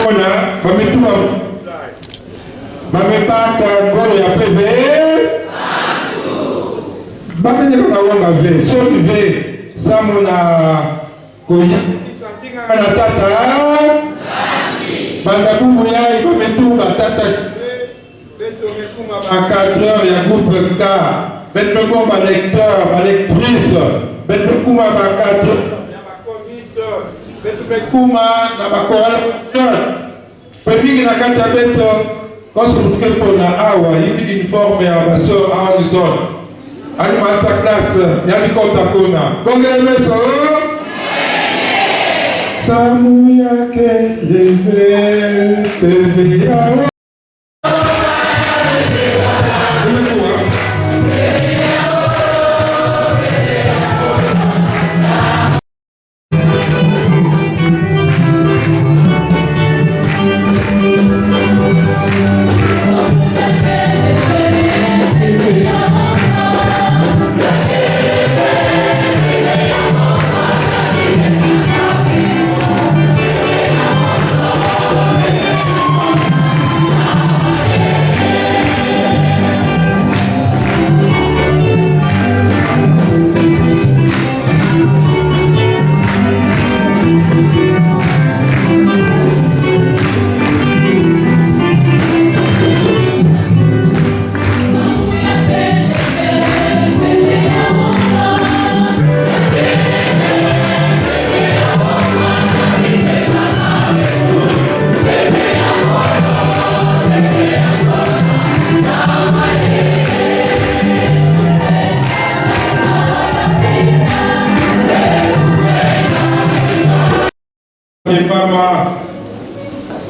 Ona wametuma wamepata goli ya PV bakanye kaonga ve so ve samu na koja na tata banda bubu yai wametuma tata beto metuma encadreur ya groupe K beto komba lecteur ba lectrice beto kuma ba cadre ya ba comité beto kuma na ba coalition pembigi na kati ya beto koso mtukepo na awa hivi uniforme ya baso Arizona ani masa classe yani kota kuna kongelezo samu yake leve tevia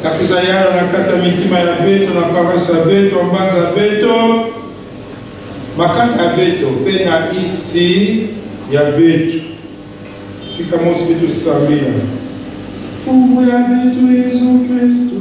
Kakizayana na kata mitima ya beto na parasa beto mbanza beto makata ya beto pena isi ya beto sika mosi beto samia fungu ya beto Yesu Kristo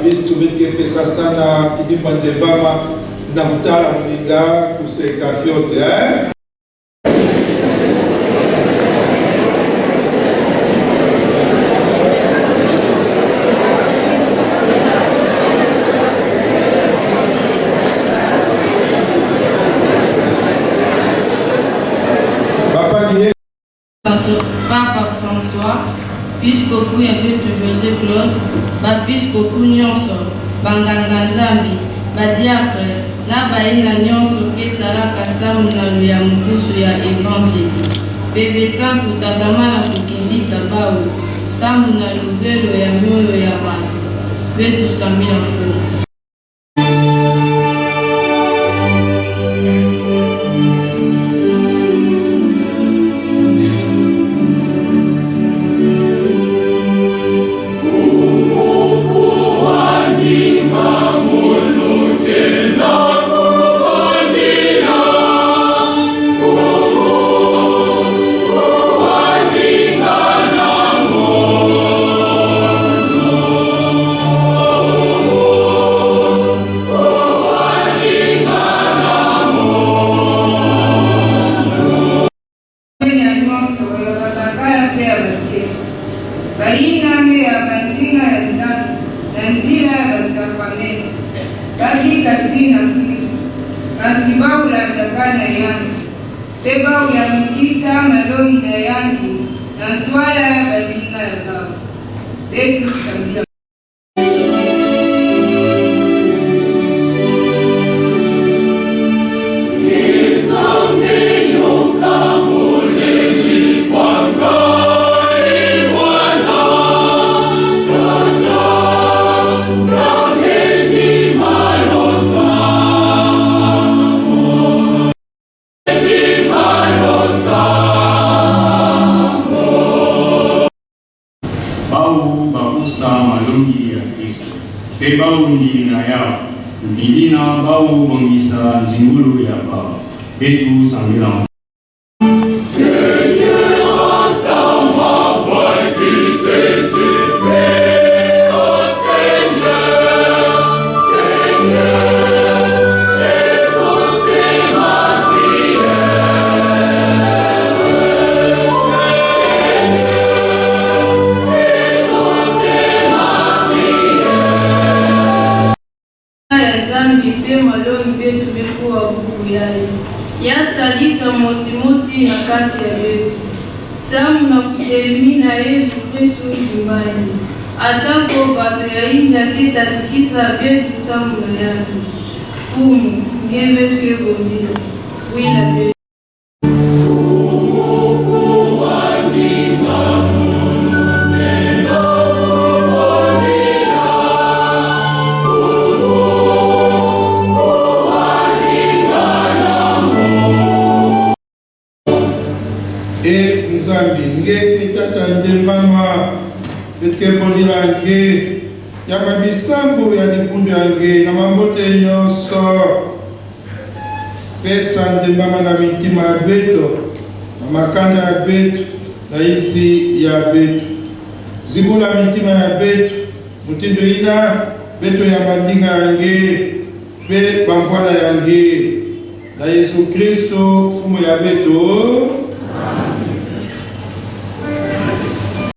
Kristu pesa sana kidipa njebama na mtala mninga kuseka vyote Papa François, Piscopu ya Beto José Claude, Bapiscopu nyonso, Banganga Nzambi, Badiakre, na baina nyonso kesalaka samuna ya mkusu ya Evangeli. Bebe santu tatamana kukindisa bawu, samuna luvelo ya mioyo ya watu. Beto Samia Mfuzi. Oh Tualika tina Kristo nasibabu la takana yangu sebau ya mkisa maloni na yangu na ntwala ya badina ya babu betu kabila. Bebau ndina yao, ndina bau bongisa zingulu ya bau, betu sambilang. Yasadisa mosi na kati ya wetu samu na kutelemina yetu Kristo nyumbani atako bato ya inja kita tikisa vyetu samu na yatu kumu ngeve kebondila wila vetu. Nzambi nge mitata njembama betkebondila nge yamba bisambu ya dikundu yange na mambote nyonso pesa njembama na mitima ya beto na makanda ya beto na isi ya beto zibula mitima ya beto mutindo ina beto ya mandinga yange pe bambwana yange na Yesu Kristo fumu ya beto